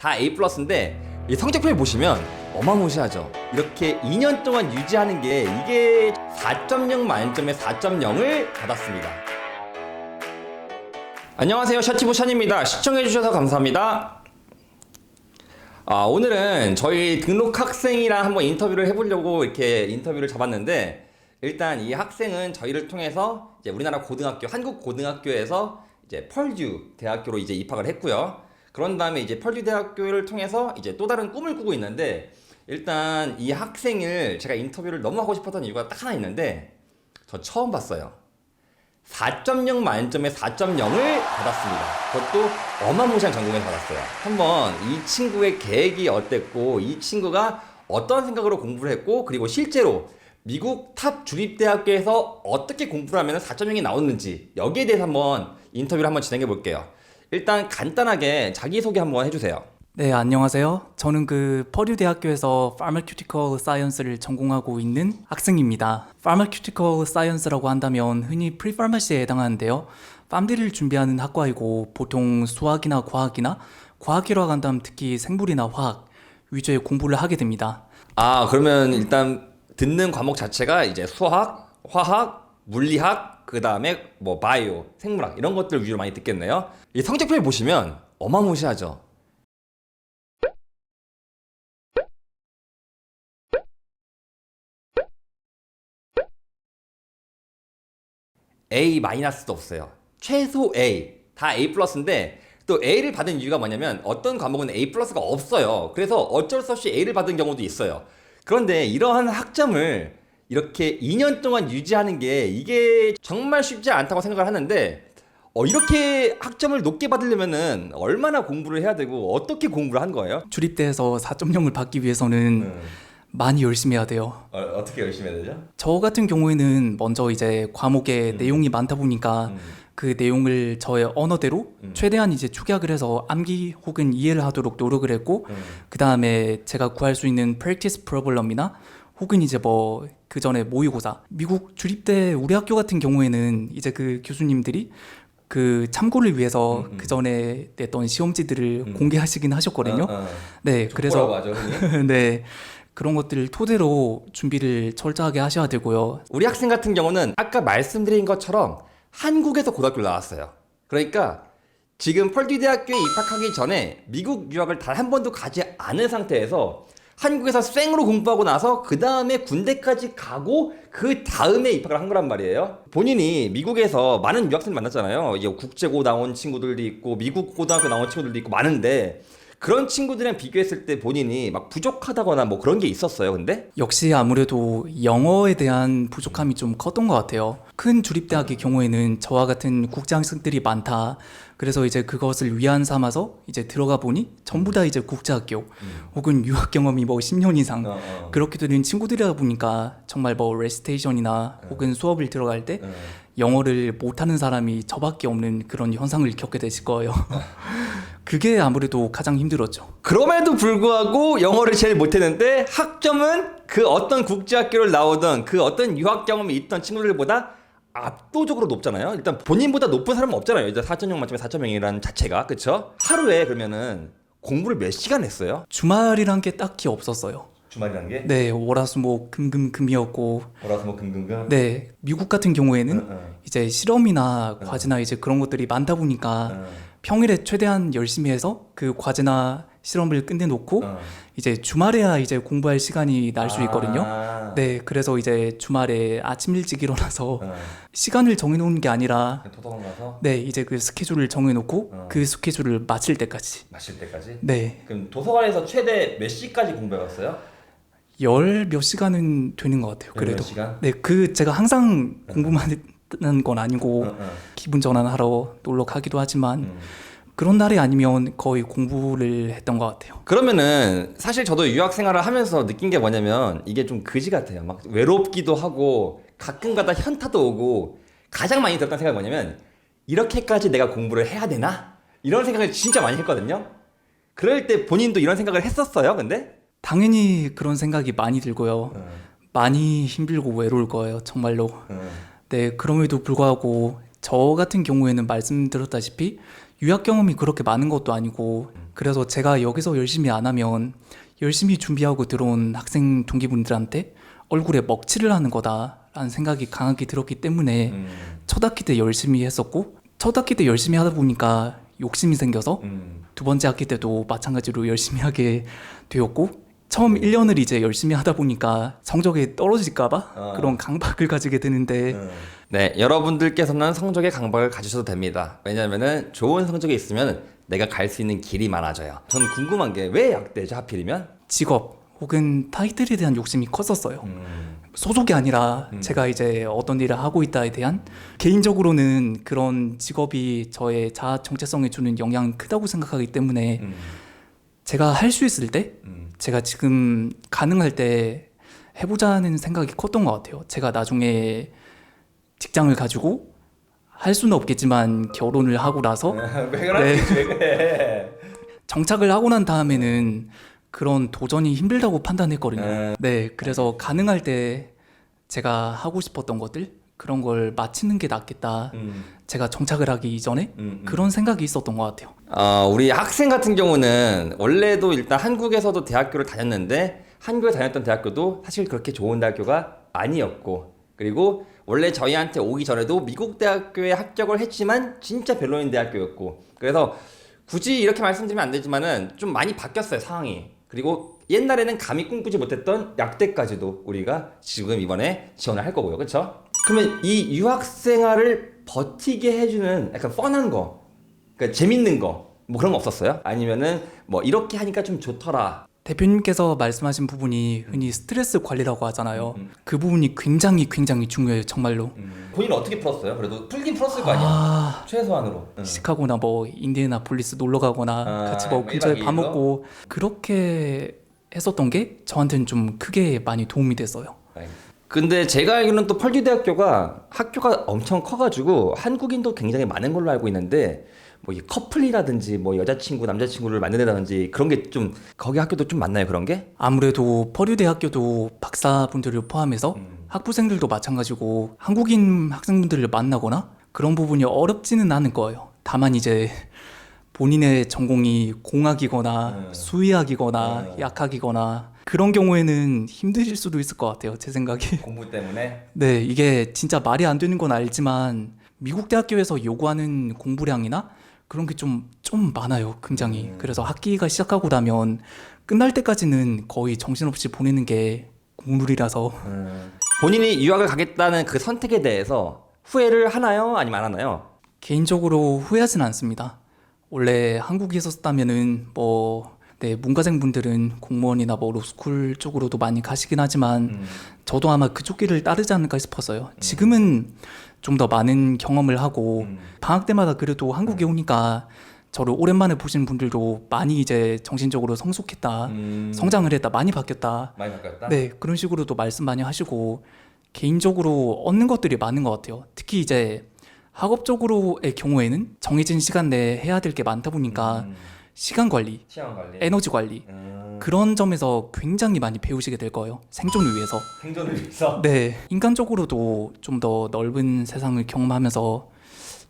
다 A 플러스인데 이 성적표를 보시면 어마무시하죠. 이렇게 2년 동안 유지하는 게 이게 4.0 만점에 4.0을 받았습니다. 안녕하세요, 샤티보 샨입니다. 시청해주셔서 감사합니다. 오늘은 저희 등록 학생이랑 한번 인터뷰를 해보려고 이렇게 인터뷰를 잡았는데, 일단 이 학생은 저희를 통해서 이제 우리나라 고등학교, 한국 고등학교에서 이제 펄듀 대학교로 이제 입학을 했고요. 그런 다음에 이제 펄듀 대학교를 통해서 이제 또 다른 꿈을 꾸고 있는데, 일단 이 학생을 제가 인터뷰를 너무 하고 싶었던 이유가 딱 하나 있는데, 저 처음 봤어요. 4.0 만점에 4.0을 받았습니다. 그것도 어마무시한 전공에서 받았어요. 한번 이 친구의 계획이 어땠고, 이 친구가 어떤 생각으로 공부를 했고, 그리고 실제로 미국 탑 주립대학교에서 어떻게 공부를 하면 4.0이 나오는지, 여기에 대해서 한번 인터뷰를 한번 진행해 볼게요. 일단 간단하게 자기소개 한번 해주세요. 네, 안녕하세요. 저는 퍼듀 대학교에서 Pharmaceutical Science를 전공하고 있는 학생입니다. Pharmaceutical Science라고 한다면 흔히 프리파마시에 해당하는데요. 팜디를 준비하는 학과이고, 보통 수학이나 과학이라고 한다면 특히 생물이나 화학 위주의 공부를 하게 됩니다. 그러면 일단 듣는 과목 자체가 이제 수학, 화학, 물리학, 그 다음에 뭐 바이오, 생물학 이런 것들 위주로 많이 듣겠네요. 이 성적표를 보시면 어마무시하죠. A-도 없어요. 최소 A, 다 A 플러스인데, 또 A를 받은 이유가 뭐냐면 어떤 과목은 A 플러스가 없어요. 그래서 어쩔 수 없이 A를 받은 경우도 있어요. 그런데 이러한 학점을 이렇게 2년 동안 유지하는 게 이게 정말 쉽지 않다고 생각을 하는데, 이렇게 학점을 높게 받으려면은 얼마나 공부를 해야 되고 어떻게 공부를 한 거예요? 주립대에서 4.0을 받기 위해서는 많이 열심히 해야 돼요. 어떻게 열심히 해야 되죠? 저 같은 경우에는 먼저 이제 과목에 내용이 많다 보니까 그 내용을 저의 언어대로 최대한 이제 축약을 해서 암기 혹은 이해를 하도록 노력을 했고, 그 다음에 제가 구할 수 있는 practice problem이나 혹은 이제 뭐 그 전에 모의고사, 미국 주립대 우리 학교 같은 경우에는 이제 그 교수님들이 그 참고를 위해서 그 전에 냈던 시험지들을 공개하시긴 하셨거든요. 네, 그래서 뭐라고 하죠, 흔히? 네. 그런 것들을 토대로 준비를 철저하게 하셔야 되고요. 우리 학생 같은 경우는 아까 말씀드린 것처럼 한국에서 고등학교를 나왔어요. 그러니까 지금 펄듀 대학교에 입학하기 전에 미국 유학을 단 한 번도 가지 않은 상태에서 한국에서 생으로 공부하고 나서 그 다음에 군대까지 가고 그 다음에 입학을 한 거란 말이에요. 본인이 미국에서 많은 유학생을 만났잖아요. 이제 국제고 나온 친구들도 있고 미국 고등학교 나온 친구들도 있고 많은데, 그런 친구들이랑 비교했을 때 본인이 막 부족하다거나 뭐 그런 게 있었어요, 근데? 역시 아무래도 영어에 대한 부족함이 좀 컸던 것 같아요. 큰 주립대학의 경우에는 저와 같은 국제학생들이 많다. 그래서 이제 그것을 위안 삼아서 이제 들어가 보니 전부 다 이제 국제학교 혹은 유학 경험이 뭐 10년 이상 그렇게 되는 친구들이다 보니까 정말 뭐 레시테이션이나 혹은 수업을 들어갈 때 영어를 못하는 사람이 저밖에 없는 그런 현상을 겪게 되실 거예요. 그게 아무래도 가장 힘들었죠. 그럼에도 불구하고 영어를 제일 못했는데 학점은 그 어떤 국제학교를 나오던 그 어떤 유학 경험이 있던 친구들보다 압도적으로 높잖아요. 일단 본인보다 높은 사람은 없잖아요. 일단 4.0 만점에 4.0이라는 자체가, 그쵸? 하루에 그러면은 공부를 몇 시간 했어요? 주말이란 게 딱히 없었어요. 주말이라는 게? 네, 월화수목 금금금이었고. 월화수목 금금금? 네, 미국 같은 경우에는 이제 실험이나 과제나 이제 그런 것들이 많다 보니까 평일에 최대한 열심히 해서 그 과제나 실험을 끝내놓고 이제 주말에야 이제 공부할 시간이 날 수 있거든요. 네, 그래서 이제 주말에 아침 일찍 일어나서 시간을 정해놓은 게 아니라 도서관 가서? 네, 이제 그 스케줄을 정해놓고 그 스케줄을 마칠 때까지. 마실 때까지? 네, 그럼 도서관에서 최대 몇 시까지 공부해봤어요? 열 몇 시간은 되는 것 같아요. 열 몇 그래도. 시간? 네, 제가 항상 공부만 하는 건 아니고 기분 전환하러 놀러 가기도 하지만 그런 날이 아니면 거의 공부를 했던 것 같아요. 그러면은 사실 저도 유학 생활을 하면서 느낀 게 뭐냐면 이게 좀 그지 같아요. 막 외롭기도 하고 가끔가다 현타도 오고, 가장 많이 들었던 생각이 뭐냐면 이렇게까지 내가 공부를 해야 되나? 이런 생각을 진짜 많이 했거든요. 그럴 때 본인도 이런 생각을 했었어요, 근데? 당연히 그런 생각이 많이 들고요. 많이 힘들고 외로울 거예요, 정말로. 네, 그럼에도 불구하고 저 같은 경우에는 말씀드렸다시피 유학 경험이 그렇게 많은 것도 아니고 그래서 제가 여기서 열심히 안 하면 열심히 준비하고 들어온 학생 동기분들한테 얼굴에 먹칠을 하는 거다라는 생각이 강하게 들었기 때문에 첫 학기 때 열심히 했었고 첫 학기 때 열심히 하다 보니까 욕심이 생겨서 두 번째 학기 때도 마찬가지로 열심히 하게 되었고 처음 1년을 이제 열심히 하다 보니까 성적이 떨어질까봐 그런 강박을 가지게 되는데 네, 여러분들께서는 성적에 강박을 가지셔도 됩니다. 왜냐면은 좋은 성적이 있으면 내가 갈 수 있는 길이 많아져요. 전 궁금한 게 왜 약대죠, 하필이면? 직업 혹은 타이틀에 대한 욕심이 컸었어요. 소속이 아니라 제가 이제 어떤 일을 하고 있다에 대한 개인적으로는 그런 직업이 저의 자아 정체성에 주는 영향이 크다고 생각하기 때문에 제가 할 수 있을 때 제가 지금 가능할 때 해보자는 생각이 컸던 것 같아요. 제가 나중에 직장을 가지고 할 수는 없겠지만 결혼을 하고 나서 왜 그래? 정착을 하고 난 다음에는 그런 도전이 힘들다고 판단했거든요. 네, 그래서 가능할 때 제가 하고 싶었던 것들 그런 걸 마치는 게 낫겠다. 제가 정착을 하기 이전에 그런 생각이 있었던 것 같아요. 우리 학생 같은 경우는 원래도 일단 한국에서도 대학교를 다녔는데 한국에 다녔던 대학교도 사실 그렇게 좋은 대학교가 아니었고 그리고 원래 저희한테 오기 전에도 미국 대학교에 합격을 했지만 진짜 별로인 대학교였고 그래서 굳이 이렇게 말씀드리면 안 되지만은 좀 많이 바뀌었어요 상황이. 그리고 옛날에는 감히 꿈꾸지 못했던 약대까지도 우리가 지금 이번에 지원을 할 거고요. 그렇죠? 그러면 이 유학 생활을 버티게 해주는 약간 뻔한 거 그러니까 재밌는 거 뭐 그런 거 없었어요? 아니면은 뭐 이렇게 하니까 좀 좋더라. 대표님께서 말씀하신 부분이 흔히 스트레스 관리라고 하잖아요. 그 부분이 굉장히 중요해요, 정말로. 본인은 어떻게 풀었어요? 그래도 풀긴 풀었을 거 아니야? 최소한으로. 시카고나 뭐 인디애나폴리스 놀러 가거나 같이 뭐 근처에 밥 먹고 그렇게 했었던 게 저한테는 좀 크게 많이 도움이 됐어요. 근데 제가 알기로는 또 펄듀 대학교가 학교가 엄청 커가지고 한국인도 굉장히 많은 걸로 알고 있는데 뭐 이 커플이라든지 뭐 여자친구 남자친구를 만든다든지 그런 게 좀 거기 학교도 좀 많나요 그런 게? 아무래도 퍼듀 대학교도 박사분들을 포함해서 학부생들도 마찬가지고 한국인 학생분들을 만나거나 그런 부분이 어렵지는 않을 거예요. 다만 이제 본인의 전공이 공학이거나 수의학이거나 약학이거나 그런 경우에는 힘드실 수도 있을 것 같아요. 제 생각에. 공부 때문에? 네, 이게 진짜 말이 안 되는 건 알지만 미국 대학교에서 요구하는 공부량이나 그런 게 좀 많아요. 굉장히. 그래서 학기가 시작하고 나면 끝날 때까지는 거의 정신없이 보내는 게 국룰이라서 본인이 유학을 가겠다는 그 선택에 대해서 후회를 하나요? 아니면 안 하나요? 개인적으로 후회하진 않습니다. 원래 한국에 있었다면은 뭐 네, 문과생 분들은 공무원이나 뭐 로스쿨 쪽으로도 많이 가시긴 하지만 저도 아마 그쪽 길을 따르지 않을까 싶었어요. 지금은 좀 더 많은 경험을 하고 방학 때마다 그래도 한국에 오니까 저를 오랜만에 보신 분들도 많이 이제 정신적으로 성숙했다, 성장을 했다, 많이 바뀌었다. 많이 바뀌었다? 네, 그런 식으로도 말씀 많이 하시고 개인적으로 얻는 것들이 많은 것 같아요. 특히 이제 학업적으로의 경우에는 정해진 시간 내에 해야 될 게 많다 보니까 시간 관리, 에너지 관리 그런 점에서 굉장히 많이 배우시게 될 거예요. 생존을 위해서. 생존을 위해서? 네, 인간적으로도 좀 더 넓은 세상을 경험하면서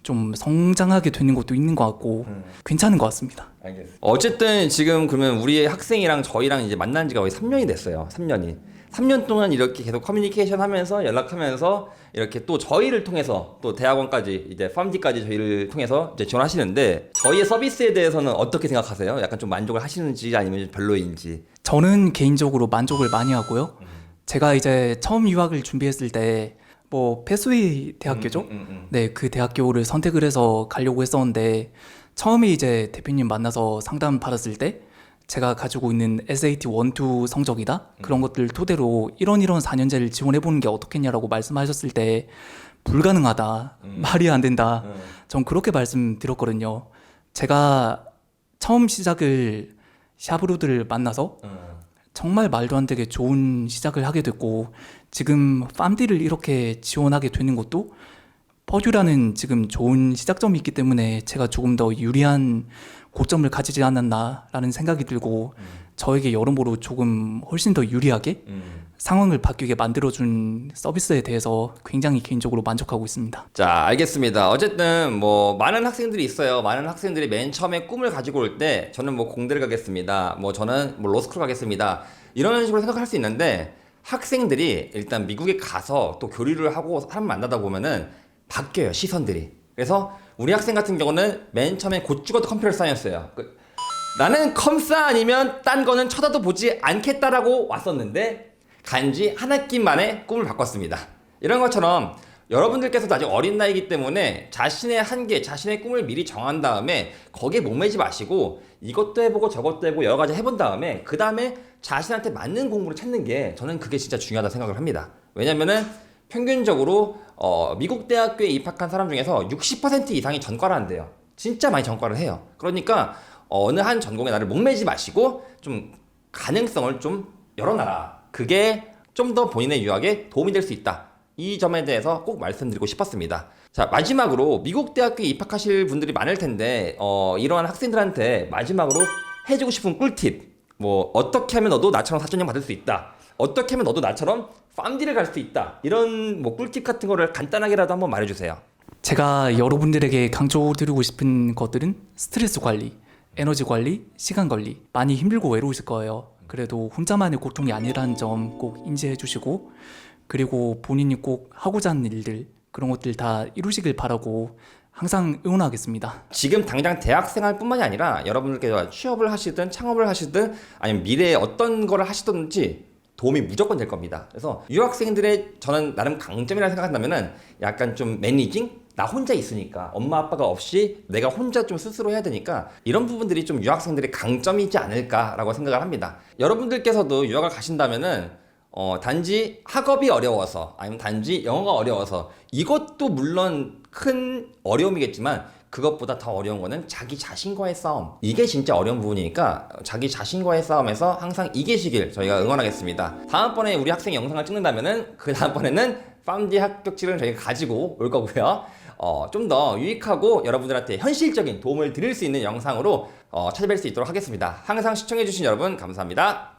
좀 성장하게 되는 것도 있는 것 같고 괜찮은 것 같습니다. 알겠습니다. 어쨌든 지금 그러면 우리 학생이랑 저희랑 이제 만난 지가 거의 3년이 됐어요. 3년이. 3년 동안 이렇게 계속 커뮤니케이션 하면서 연락하면서 이렇게 또 저희를 통해서 또 대학원까지 이제 팜디까지 저희를 통해서 이제 지원하시는데 저희의 서비스에 대해서는 어떻게 생각하세요? 약간 좀 만족을 하시는지 아니면 좀 별로인지? 저는 개인적으로 만족을 많이 하고요. 제가 이제 처음 유학을 준비했을 때 뭐 패스웨이 대학교죠? 네, 그 대학교를 선택을 해서 가려고 했었는데 처음에 이제 대표님 만나서 상담 받았을 때 제가 가지고 있는 SAT 1, 2 성적이다 그런 것들 토대로 이런 4년제를 지원해보는 게 어떻겠냐라고 말씀하셨을 때 불가능하다, 말이 안 된다. 전 그렇게 말씀드렸거든요. 제가 처음 시작을 샤브로드를 만나서 정말 말도 안 되게 좋은 시작을 하게 됐고 지금 팜디를 이렇게 지원하게 되는 것도 퍼듀라는 지금 좋은 시작점이 있기 때문에 제가 조금 더 유리한 고점을 가지지 않았나라는 생각이 들고 저에게 여러모로 조금 훨씬 더 유리하게 상황을 바뀌게 만들어준 서비스에 대해서 굉장히 개인적으로 만족하고 있습니다. 자, 알겠습니다. 어쨌든 뭐 많은 학생들이 있어요. 많은 학생들이 맨 처음에 꿈을 가지고 올 때 저는 뭐 공대를 가겠습니다. 뭐 저는 뭐 로스쿨 가겠습니다. 이런 식으로 생각할 수 있는데 학생들이 일단 미국에 가서 또 교류를 하고 사람 만나다 보면은 바뀌어요, 시선들이. 그래서 우리 학생 같은 경우는 맨 처음에 곧 죽어도 컴퓨터 사이언스예요. 나는 컴사 아니면 딴 거는 쳐다도 보지 않겠다라고 왔었는데 간지 한 학기 만에 꿈을 바꿨습니다. 이런 것처럼 여러분들께서도 아직 어린 나이이기 때문에 자신의 한계, 자신의 꿈을 미리 정한 다음에 거기에 목매지 마시고 이것도 해보고 저것도 해보고 여러 가지 해본 다음에 그 다음에 자신한테 맞는 공부를 찾는 게 저는 그게 진짜 중요하다 생각을 합니다. 왜냐면은 평균적으로 미국 대학교에 입학한 사람 중에서 60% 이상이 전과를 한대요. 진짜 많이 전과를 해요. 그러니까 어느 한 전공에 나를 목매지 마시고 좀 가능성을 좀 열어놔라. 그게 좀 더 본인의 유학에 도움이 될 수 있다. 이 점에 대해서 꼭 말씀드리고 싶었습니다. 자, 마지막으로 미국 대학교에 입학하실 분들이 많을 텐데 이러한 학생들한테 마지막으로 해주고 싶은 꿀팁. 뭐 어떻게 하면 너도 나처럼 4.0 받을 수 있다. 어떻게 하면 너도 나처럼 팜디를 갈 수 있다. 이런 뭐 꿀팁 같은 거를 간단하게라도 한번 말해주세요. 제가 여러분들에게 강조드리고 싶은 것들은 스트레스 관리, 에너지 관리, 시간 관리. 많이 힘들고 외로우실 거예요. 그래도 혼자만의 고통이 아니라는 점 꼭 인지해 주시고, 그리고 본인이 꼭 하고자 하는 일들, 그런 것들 다 이루시길 바라고 항상 응원하겠습니다. 지금 당장 대학생활뿐만이 아니라 여러분들께서 취업을 하시든 창업을 하시든 아니면 미래에 어떤 거를 하시든지 도움이 무조건 될 겁니다. 그래서 유학생들의 저는 나름 강점이라 생각한다면은 약간 좀 매니징? 나 혼자 있으니까 엄마 아빠가 없이 내가 혼자 좀 스스로 해야 되니까 이런 부분들이 좀 유학생들의 강점이지 않을까라고 생각을 합니다. 여러분들께서도 유학을 가신다면은 단지 학업이 어려워서 아니면 단지 영어가 어려워서 이것도 물론 큰 어려움이겠지만 그것보다 더 어려운 거는 자기 자신과의 싸움. 이게 진짜 어려운 부분이니까 자기 자신과의 싸움에서 항상 이기시길 저희가 응원하겠습니다. 다음번에 우리 학생이 영상을 찍는다면은 그 다음번에는 팜디 합격증을 저희가 가지고 올 거고요. 좀 더 유익하고 여러분들한테 현실적인 도움을 드릴 수 있는 영상으로 찾아뵐 수 있도록 하겠습니다. 항상 시청해주신 여러분 감사합니다.